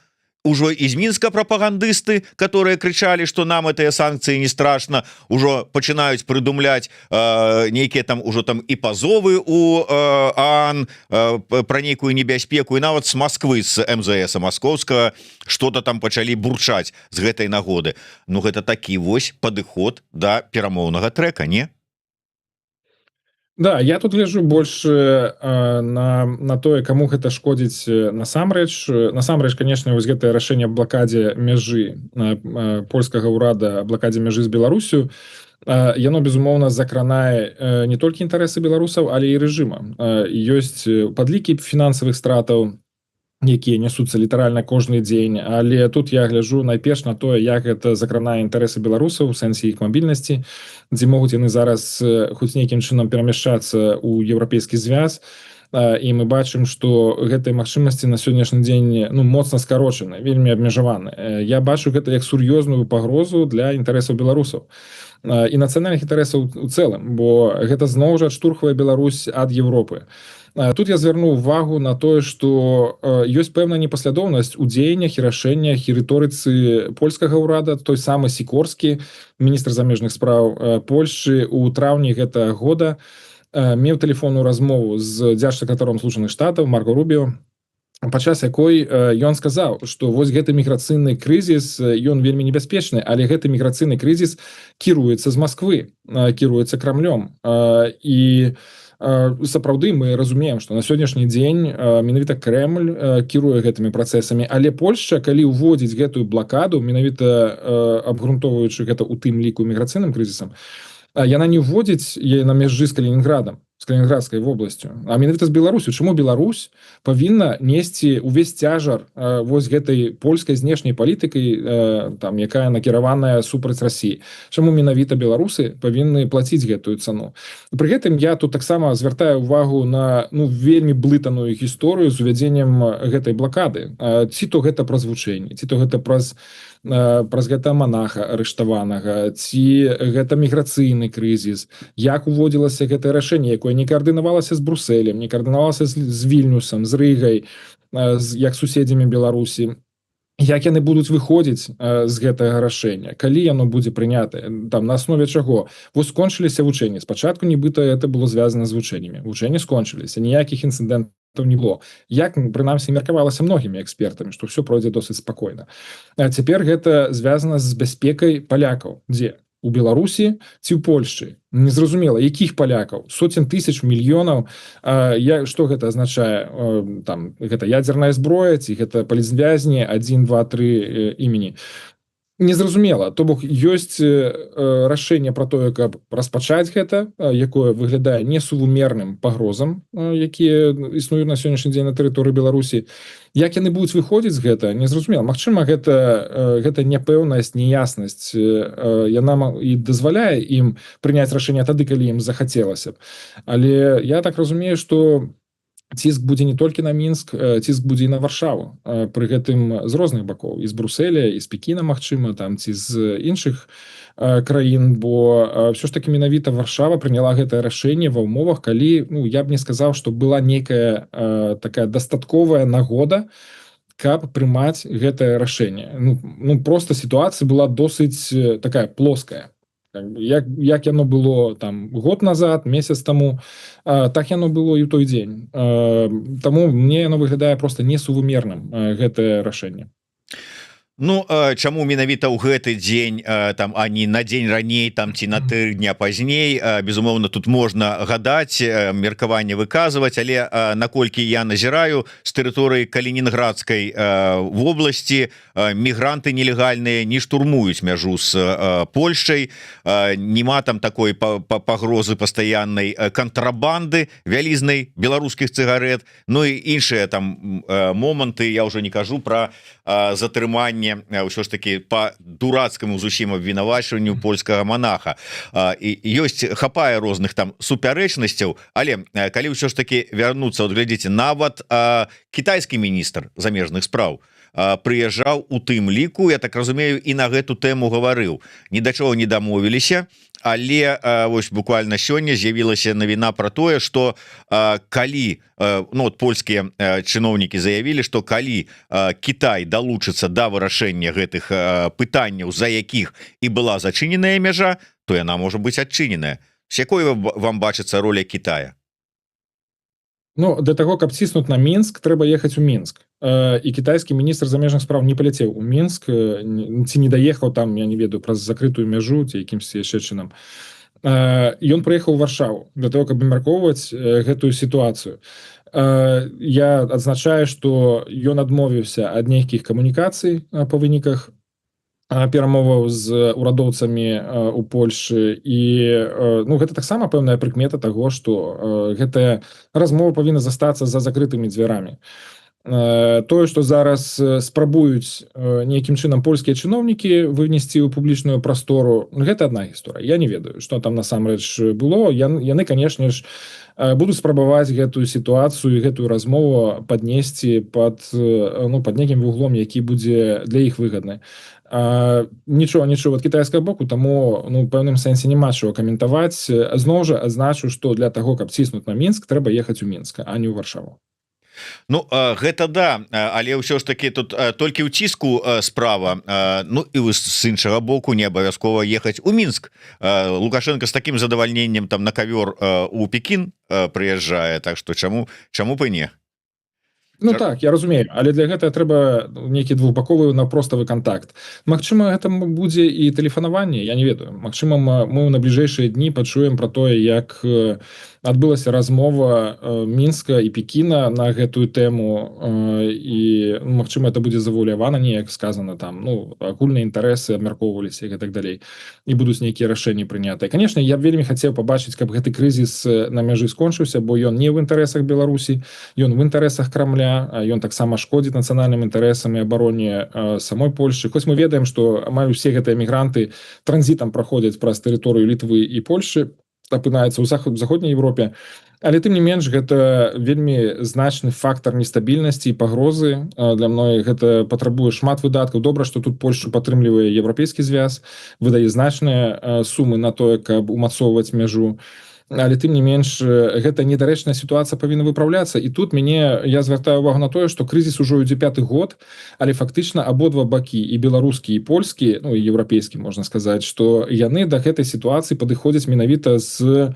Ужо из Мінска прапагандысты, которые крычалі, што нам гэтыя санкцыі не страшна, ужо пачынаюць прыдумляць нейкія там ужо там і пазовы у ААН пра нейкую небяспеку, і нават з Масквы, з МЗС маскоўскага што-то там пачалі бурчаць з гэтай нагоды. Ну гэта такі вось падыход да перамоўнага трэка, не? Да, я тут гляджу больш на тое, каму гэта шкодзіць насамрэч. Насамрэч, канешне, вось гэтае рашэнне аб блакадзе мяжы польскага ўрада, аб блакадзе мяжы з Беларусю, яно безумоўна закранае не толькі інтарэсы беларусаў, але і рэжыма. Ёсць падлікі фінансавых стратаў, якія нясуцца літаральна кожны дзень, але тут я гляджу найперш на тое, як гэта закранае інтарэсы беларусаў у сэнсе іх мабільнасці, дзе могуць яны зараз хоць нейкім чынам перамяшчацца ў еўрапейскі звяз, і мы бачым, што гэтыя магчымасці на сённяшні дзень моцна скарочаны, вельмі абмежаваны. Я бачу гэта як сур'ёзную пагрозу для інтарэсаў беларусаў і нацыянальных інтарэсаў у цэлым, бо гэта зноў жа адштурхвае Беларусь ад Еўропы. Тут я звярну увагу на тое, што ёсць пэўная непаслядоўнасць у дзеяннях і рашэннях і рыторыцы польскага ўрада. Той самы Сікорскі, міністр замежных спраў Польшчы, у траўні гэтага года меў тэлефонную размову з дзяржсакратаром Злучаных Штатаў Марко Рубіо, падчас якой ён сказаў, што вось гэты міграцыйны крызіс, ён вельмі небяспечны, але гэты міграцыйны крызіс кіруецца з Масквы, кіруецца Крамлём. І сапраўды мы разумеем, што на сённяшні дзень менавіта Крэмль кіруе гэтымі працэсамі, але Польшча, калі ўводзіць гэтую блакаду, менавіта абгрунтоўваючы гэта ў тым ліку міграцыйным крызісам, яна не ўводзіць яе на мяжы з Калінінградам, з Калінінградскай вобласцю, а менавіта з Беларусю. Чаму Беларусь павінна несці ўвесь цяжар вось гэтай польскай знешняй палітыкай, якая накіраваная супраць Расіі? Чаму менавіта беларусы павінны плаціць гэтую цану? Пры гэтым я тут таксама звяртаю увагу на вельмі блытаную гісторыю з увядзеннем гэтай блакады. Ці то гэта праз вучэнні, ці то гэта праз гэта манаха арыштаванага, ці гэта міграцыйны крызіс, як уводзілася гэтае рашэнне, якое не каардынавалася з Брусэлем, не каардынавалася з Вільнюсам, з Рыгай, як суседзямі Беларусі, як яны будуць выходзіць з гэтага рашэння, калі яно будзе прынятае, на аснове чаго? Вось скончыліся вучэнні. Спачатку нібыта это было звязана з вучэннямі. Вучэнні скончыліся, ніякіх інцыдэнтаў не было. Як, прынамсі, меркавалася многімі экспертамі, што ўсё пройдзе досыць спакойна. А цяпер гэта звязана з бяспекай палякаў. Дзе? У Беларусі ці ў Польшчы? Незразумела, якіх палякаў? Соцень тысяч, мільёнаў. Што гэта азначае? Гэта ядзерная зброя, ці гэта палітвязні 1, 2, 3 імені? Незразумела. То бок ёсць рашэнне пра тое, каб распачаць гэта, якое выглядае несувумерным пагрозам, якія існуюць на сённяшні дзень на тэрыторыі Беларусі. Як яны будуць выходзіць з гэта, незразумела. Магчыма, гэта няпэўнасць, неяснасць, яна і дазваляе ім прыняць рашэнне тады, калі ім захацелася б. Але я так разумею, што ціск будзе не толькі на Мінск, ціск будзе і на Варшаву. Пры гэтым з розных бакоў, і з Бруселя, і з Пекіна, магчыма, ці з іншых краін, бо ўсё ж такі менавіта Варшава прыняла гэтае рашэнне ва ўмовах, калі, я б не сказаў, што была нейкая такая дастатковая нагода, каб прымаць гэтае рашэнне. Проста сітуацыя была досыць такая плоская. Як яно было год назад, месяц таму, так яно было і ў той дзень. Таму мне яно выглядае проста несувумерным, гэтае рашэнне. Чаму менавіта ў гэты дзень, а не на дзень раней, ці на 3 дня пазней? Безумоўна, тут можна гадаць, меркаванне выказваць, але наколькі я назіраю, з тэрыторыі Калінінградскай вобласці мігранты нелегальныя не штурмуюць мяжу з Польшчай, нема такой пагрозы пастаяннай кантрабанды вялізнай беларускіх цыгарэт, і іншыя моманты. Я ўжо не кажу пра затрыманне ўсё ж таки по дурацкаму зусім абвінавачванню польскага монаха. Ёсць, хапае розных супярэчнасцяў, але калі ўсё ж таки вярнуцца, глядзіце, нават кітайскі міністр замежных спраў прыязджаў у тым ліку, я так разумею, і на гэту тэму гаварыў. Ні да чаго не дамовіліся, але вось буквально сёння з'явілася навіна пра тое, што калі польскія чыноўнікі заявілі, што калі Кітай далучыцца да вырашэння гэтых пытанняў, за якіх і была зачыненая мяжа, то яна можа быць адчыненая. З якой вам бачыцца роля Китая? Для таго, каб ціснуць на Мінск, трэба ехаць у Мінск. І кітайскі міністр замежных спраў не паляцеў у Мінск, ці не даехаў там, я не ведаю, праз закрытую мяжу ці якімсьці яшчэ чынам. Ён прыехаў у Варшаву для того, каб абмяркоўваць гэтую сітуацыю. Я адзначаю, што ён адмовіўся ад нейкіх камунікацый па выніках перамоваў з урадоўцамі у Польшы і ну гэта таксама пэўная прыкмета таго што гэтая размова павінна застацца за закрытымі дзвярамі. Тое што зараз спрабуюць нейкім чынам польскія чыноўнікі вынесці ў публічную прастору, гэта адна гісторыя. Я не ведаю, што там насамрэч было. Яны канешне ж будуць спрабаваць гэтую сітуацыю і гэтую размову паднесці пад нейкім вуглом, які будзе для іх выгадны. Нічога ад кітайскага боку, таму пэўным сэнсе няма чаго каментаваць. Зноў жа адзначу, што для таго, каб ціснуць на Мінск, трэба ехаць у Мінск, а не ў Варшаву. Ну гэта да, але ўсё ж таки тут толькі ў ціску справа. Ну і з іншага боку не абавязкова ехаць у Мінск. Лукашенко з такім задавальненнем там на кавёр у Пекін прыязджае, так што чаму б і не? Ну так, я разумею, але для гэтага трэба нейкі двухбаковы наўпроставы контакт. Магчыма, гэта будзе і тэлефанаванне, я не ведаю. Магчыма, мы ў найбліжэйшыя дні пачуем пра тое, як адбылася размова Мінска і Пекіна на гэтую тэму і магчыма, это будзе завуалявана неяк сказана там, агульныя інтарэсы абмяркоўваліся і гэтак далей. І будуць нейкія рашэнні прынятыя. Канешне, я б вельмі хацеў пабачыць, каб гэты крызіс на мяжы скончыўся, бо ён не ў інтарэсах Беларусі, ён в інтарэсах Крамля, ён таксама шкодзіць нацыянальным інтарэсам і абароне самой Польшчы. Хоць мы ведаем, што амаль усе гэтыя мігранты транзітам праходзяць праз тэрыторыю Літвы і Польшчы, апынаюцца ў заходняй Европе, але тым не менш гэта вельмі значны фактар нестабільнасці і пагрозы для многіх. Гэта патрабуе шмат выдаткаў. Добра, што тут Польшчу падтрымлівае еўрапейскі звяз, выдае значныя сумы на тое, каб умацоўваць мяжу. Але тым не менш гэта недарэчная сітуацыя павінна выпраўляцца. І тут я звяртаю увагу на тое, што крызіс ужо ідзе 5-ты год, але фактычна абодва бакі, і беларускі, і польскі, і еўрапейскі, можна сказаць, што яны да гэтай сітуацыі падыходзяць менавіта з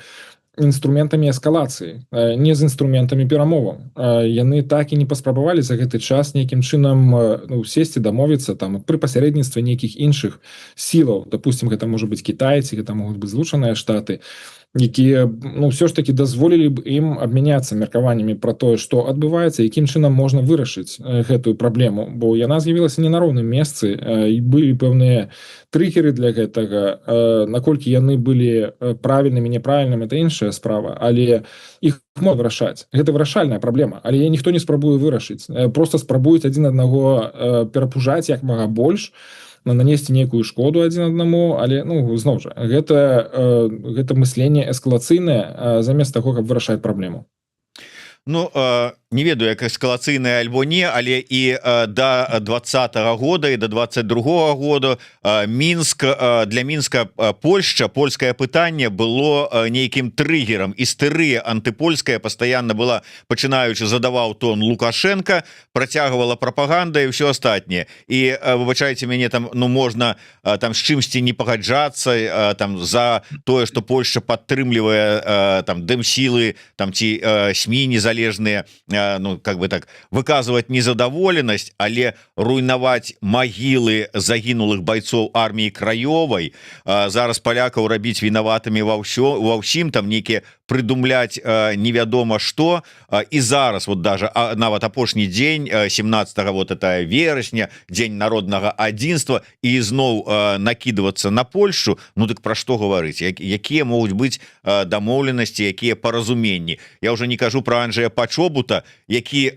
інструментамі эскалацыі, не з інструментамі перамоваў. Яны так і не паспрабавалі за гэты час нейкім чынам сесці, дамовіцца там пры пасярэдніцтве нейкіх іншых сілаў. Допустим, гэта можа быць Кітай, ці гэта могуць быць Злучаныя Штаты, якія ўсё ж таки дазволілі б ім абмяняцца меркаваннямі пра тое, што адбываецца, якім чынам можна вырашыць гэтую праблему, бо яна з'явілася не на роўным месцы, і былі пэўныя трыггеры для гэтага. Наколькі яны былі правільнымі, няправільнымі, это іншая справа, але іх можна вырашаць. Гэта вырашальная праблема, але ніхто не спрабуе вырашыць. Просто спрабуюць адзін аднаго перапужаць як мага больш, нанесці нейкую шкоду адзін аднаму, але зноў жа гэта мысленне эскалацыйнае замест таго, каб вырашаць праблему. Ну не ведаю, як эскалацыйная альбо не, але і да 20-го года і до 22-го года Мінск, для Мінска Польшча, польскае пытанне было нейкім трыггерам. Істэрыя антыпольская пастаянна была, пачынаючы задаваў тон Лукашенко, працягвала прапаганда і ўсё астатняе. І выбачайце мяне, там можна там з чымсьці не пагаджацца там за тое, што Польшча падтрымлівае там дэмсілы, там ці СМІ незалежныя, как бы так, выказывать незадаволенасць, але руйнаваць магілы загінулых байцоў арміі краёвай, зараз палякаў рабіць вінаватымі ва ўсім, там нейкія прыдумляць невядома што. І зараз вот даже нават апошні дзень 17 вот это верасня, дзень народнага адзінства, і зноў накідвацца на Польшчу. Ну дык пра што гаварыць, якія могуць быць дамоўленасці, якія паразуменні. Я уже не кажу про Анджея Пачобута, які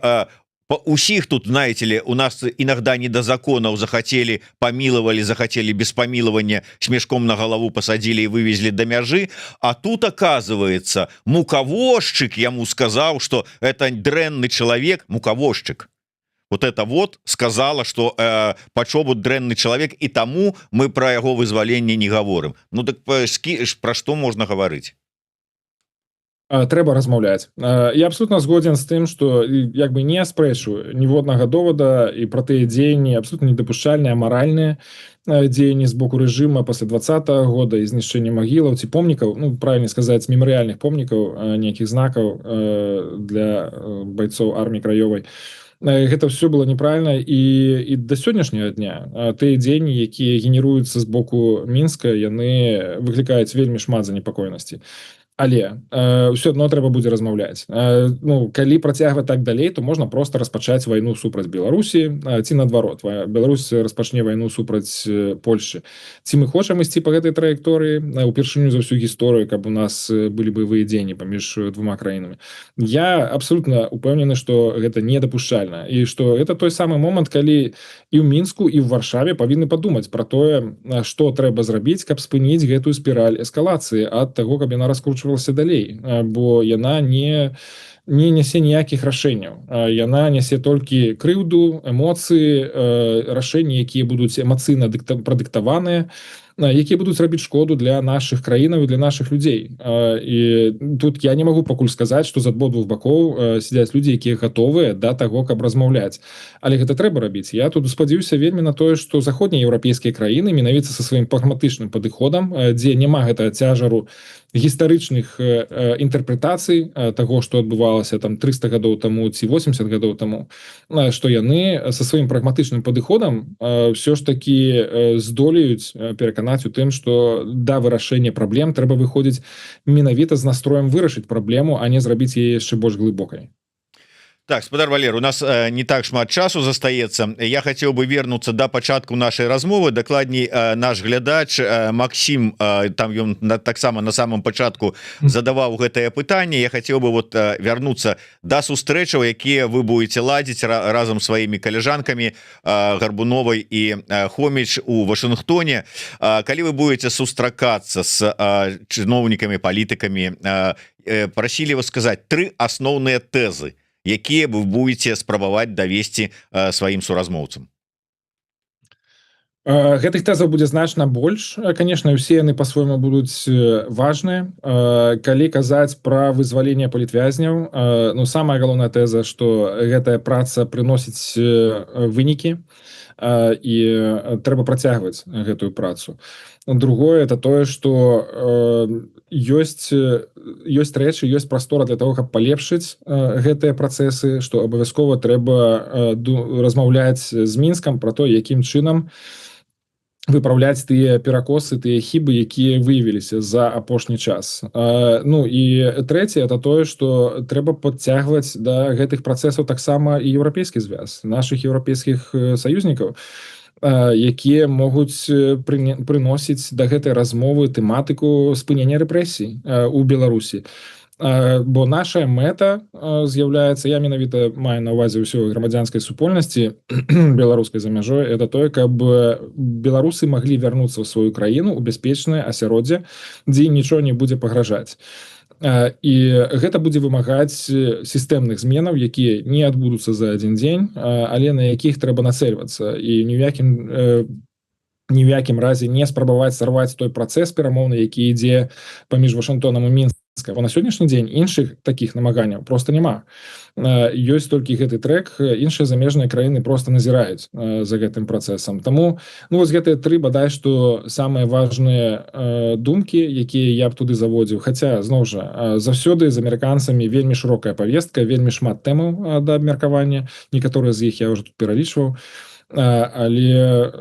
усіх тут, знаете ли, у нас иногда не до законов захотели, помиловали, захотели без помилования, с мешком на голову посадили и вывезли до мяжи, а тут, оказывается, муковозчик ему сказал, что это дрэнный человек, муковозчик. Вот это вот сказала, что Пачобут дрэнный человек, и тому мы про его вызволенне не говорим. Ну так про что можно говорить? Трэба размаўляць. Я абсолютно згоден з тым, што як бы не аспрэчваю ніводнага довода і пра тыя дзеянні абсолютно недапушчальныя, амаральныя дзеянні з боку рэжыма пасля 20-го года і знішчэння магілаў ці помнікаў, правільна сказаць, мемарыяльных помнікаў, нейкіх знакаў для байцоў арміі краёвай. Гэта все было неправільна, і да сённяшняга дня тыя дзеянні, якія генеруюцца з боку Мінска, яны выклікаюць вельмі шмат занепакоенасці. Але ўсё адно трэба будзе размаўляць. Ну, калі працягваць так далей, то можна просто распачаць вайну супраць Беларусі, ці наадварот, Беларусь распачне вайну супраць Польшчы. Ці мы хочам ісці па гэтай траекторыі упершыню за ўсю гісторыю, каб у нас былі баявыя дзеянні паміж двума краінамі. Я абсолютна упэўнены, што гэта недапушчальна і што это той самы момант, калі і ў мінску і ў варшаве павінны падумаць пра тое, што трэба зрабіць, каб спыніць гэтую спіраль эскалацыі ад таго, каб яна раскручвалася далей, бо яна не нясе ніякіх рашэнняў. Яна нясе толькі крыўду, эмоцыі, рашэнні, якія будуць эмацыйна прадыктаваныя, якія будуць рабіць шкоду для нашых краінаў і для нашых людзей. І тут я не магу пакуль сказаць, што з абодвух бакоў сядзяць людзі, якія гатовыя да таго, каб размаўляць. Але гэта трэба рабіць. Я тут спадзяюся вельмі на тое, што заходнееўрапейскія краіны менавіта са сваім прагматычным падыходам, дзе няма гэтага цяжару гістарычных інтэрпрэтацый таго, што адбывалася там 300 гадоў таму ці 80 гадоў таму, што яны са сваім прагматычным падыходам ўсё ж такі здолеюць пераканаць у тым, што да вырашэння праблем трэба выходзіць менавіта з настроем вырашыць праблему, а не зрабіць яе яшчэ больш глыбокай. Так, спадар Валер, у нас не так шмат часу застаецца. Я хацеў бы вернуцца да пачатку нашай размовы. Дакладней, наш глядач Максім, там ён таксама на самом пачатку задаваў гэтае пытанне. Я хацеў бы вярнуцца да сустрэчаў, якія вы будете ладзіць разам сваімі каляжанкамі Гарбуновай і Хоміч у Вашынгтоне. Калі вы будете сустракацца з чыноўнікамі, палітыкамі, прасілі вас сказаць 3 асноўныя тэзы, якія вы будете спрабаваць давесці сваім суразмоўцам? Гэтых тэзаў будзе значна больш. Конечно, усе яны па-свойму будуць важныя. Калі казаць пра вызваленне палітвязняў, ну, самая галоўная тэза, што гэтая праца прыносіць вынікі, і трэба працягваць гэтую працу. Другое, это тое, што ёсць рэчы, ёсць прастора для того, каб палепшыць гэтыя працэсы, што абавязкова трэба размаўляць з Мінскам пра то, якім чынам выпраўляць тыя перакосы, тыя хібы, якія выявіліся за апошні час. Ну і трэцяе, это тое, што трэба падцягваць да гэтых працэсаў таксама і еўрапейскі звяз нашых еўрапейскіх саюзнікаў, якія могуць прыносіць да гэтай размовы тэматыку спынення рэпрэсій у Беларусі. Бо наша мэта з'яўляецца, я менавіта маю на ўвазе ўсёй грамадзянскай супольнасці беларускай за мяжой, это тое, каб беларусы маглі вярнуцца ў сваю краіну ў бяспечнае асяроддзе, дзе ім нічого не будзе пагражаць. І гэта будзе вымагаць сістэмных зменаў, якія не адбудуцца за адзін дзень, але на якіх трэба нацэльвацца і ні ў якім разе не спрабаваць сарваць той працэс перамоўны, які ідзе паміж Вашынгтонам і Мінскам. Бо на сённяшні дзень іншых такіх намаганняў просто няма. Ёсць толькі гэты трэк, іншыя замежныя краіны просто назіраюць за гэтым працэсам. Таму ну, вось гэтыя 3 бадай, што самыя важныя думкі, якія я б туды заводзіў. Хаця, зноў жа, заўсёды з амерыканцамі вельмі шырокая павестка, вельмі шмат тэмаў да абмеркавання. Некаторыя з іх я ўжо тут пералічваў. Але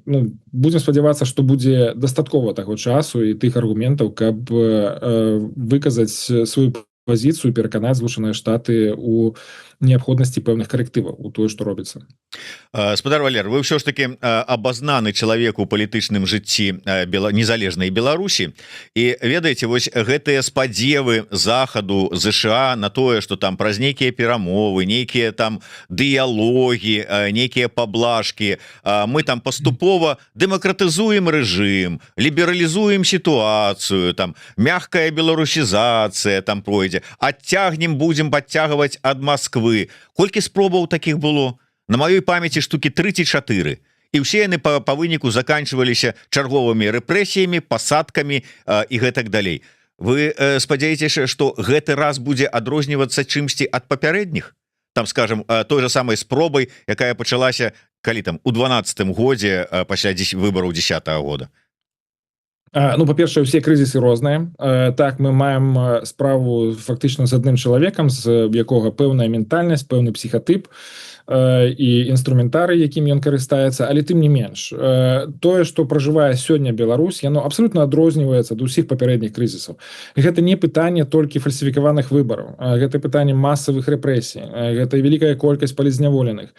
ну, будзем спадзявацца, што будзе дастаткова таго часу і тых аргументаў, каб выказаць сваю пазіцыю, пераканаць Злучаныя Штаты у неабходнасці пэўных карэктываў у тое, што робіцца. Спадар Валер, вы ўсё ж таки абазнаны чалавек у палітычным жыцці незалежнай Беларусі і ведаеце, вось гэтыя спадзевы захаду ЗША на тое, што там праз нейкія перамовы, нейкія там дыялогі, нейкія паблажкі, мы там паступова дэмакратызуем рэжым, лібералізуем сітуацыю, там мягкая беларусізацыя там пройдзе, адцягнем, будзем падцягваць ад Москвы. Колькі спробаў такіх было? На маёй памяці штукі 3-4. І ўсе яны па выніку заканчваліся чарговымі рэпрэсіямі, пасадкамі і гэтак далей. Вы спадзяецеся, што гэты раз будзе адрознівацца чымсьці ад папярэдніх? Там, скажем, той же самай спробай, якая пачалася калі там у 12-м годзе пасля выбараў 10-го года. Ну, па-першае, усе крызісы розныя. Так, мы маем справу фактычна з адным чалавекам, з якога пэўная ментальнасць, пэўны псіхатып і інструментарый, якім ён карыстаецца, але тым не менш. Тое, што пражывае сёння Беларусь, яно абсалютна адрозніваецца ад усіх папярэдніх крызісаў. Гэта не пытанне толькі фальсіфікаваных выбараў, гэта пытанне масавых рэпрэсій, гэта вялікая колькасць палізняволеных.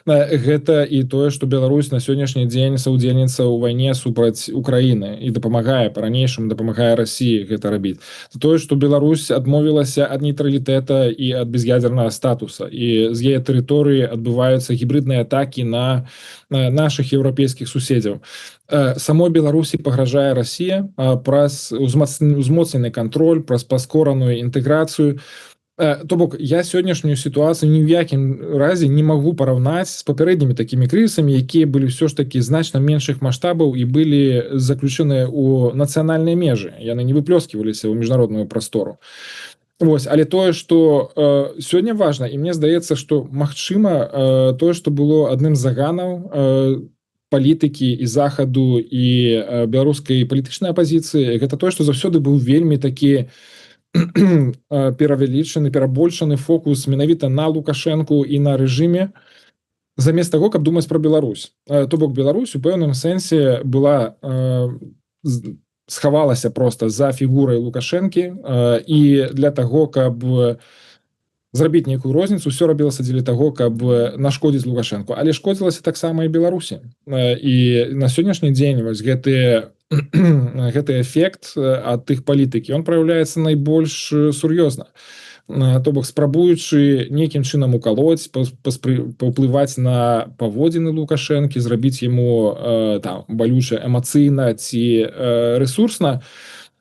Гэта і тое, што Беларусь на сённяшні дзень саўдзельніца ў вайне супраць Украіны і дапамагае, па-ранейшаму дапамагае Расіі гэта рабіць. Тое, што Беларусь адмовілася ад нейтралітэта і ад без'ядзернага статуса, і з яе тэрыторыі адбываюцца гібридныя атакі на нашых еўрапейскіх суседзяў. Самой Беларусі пагражае Расія праз узмоцнены кантроль, праз паскораную інтэграцыю. То бок, я сённяшнюю сітуацыю ні ў якім разе не магу параўнаць з папярэднімі такімі крызісамі, якія былі ўсё ж такі значна меншых маштабаў і былі заключаныя ў нацыянальныя межы. Яны не выплёсківаліся ў міжнародную прастору. Вось, але тое, што сёння важна, і мне здаецца, што магчыма тое, што было адным з заганаў палітыкі і захаду і беларускай палітычнай апазіцыі, гэта тое, што заўсёды быў вельмі такі перавялічаны, перабольшаны фокус менавіта на Лукашэнку і на рэжыме, замест таго, каб думаць пра Беларусь. То бок Беларусь у пэўным сэнсе была схавалася проста за фігурай Лукашэнкі, і для таго, каб зрабіць нейкую розніцу, ўсё рабілася дзеля таго, каб нашкодзіць Лукашэнку, але шкодзілася таксама і Беларусі. І на сённяшні дзень вось гэты эфект ад тых палітыкі, ён праяўляецца найбольш сур'ёзна. То бок, спрабуючы нейкім чынам укалоць, паўплываць на паводзіны Лукашэнкі, зрабіць яму балюча эмацыйна ці рэсурсна,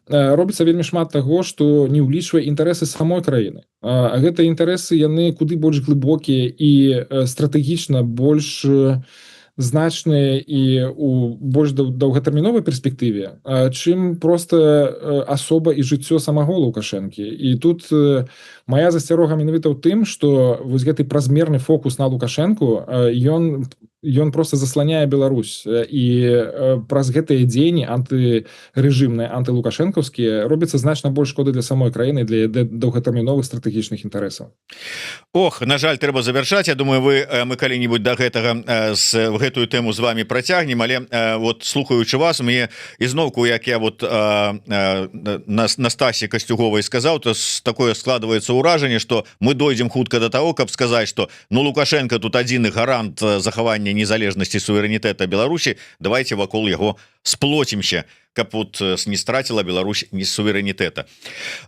робіцца вельмі шмат таго, што не ўлічвае інтарэсы самой краіны. А гэтыя інтарэсы, яны куды больш глыбокія і стратэгічна больш значныя і у больш доўгатэрміновай перспектыве, чым проста асоба і жыццё самого Лукашэнкі. І тут мая засцярога менавіта ў тым, што вось гэты празмерны фокус на Лукашэнку, ён проста засланяе Беларусь, і праз гэтыя дзеянні антырэжымныя, антылукашэнкаўскія робіцца значна больш шкоды для самой краіны, для доўгатэрміновых стратэгічных інтарэсаў. Ох, на жаль, трэба завяршаць. Я думаю, мы калі-нибудь да гэтага гэтую тэму з вами працягнем, але вот слухаючы вас, мне ізноўку, як я вот на Стасе Касцюговай сказаў, то такое складваецца ўражанне, што мы дойдзем хутка до того, каб сказаць, што Лукашенко тут адзіны гарант захавання незалежнасці, суверэнітэта Беларусі, давайте вакол яго сплоцімся, каб вот не страціла Беларусь ні суверэнітэта.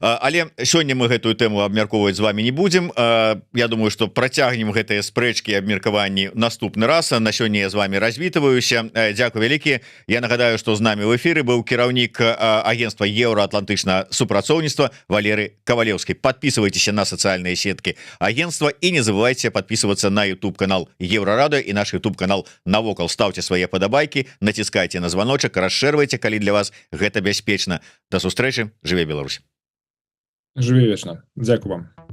Але сёння мы гэтую тэму абмяркоўваць з вами не будзем. Я думаю, што працягнем гэтыя спрэчкі і абмеркаванні наступны раз. На сёння я з вами развітваюся. Дзякуй вялікі. Я нагадаю, што з намі ў эфіры быў кіраўнік агентства Еўраатлантычнага супрацоўніцтва Валерый Кавалеўскі. Подписывайтесь на сацыяльныя сеткі агентства і не забывайте подписываться на YouTube канал Еврорада і наш YouTube канал Навокал. Ставьте свае падабайкі, націскайте на званочак, расшэрвайце, калі для вас гэта бяспечна. До сустрэчы, жыве Беларусь. Жыве вечна. Дзякую вам.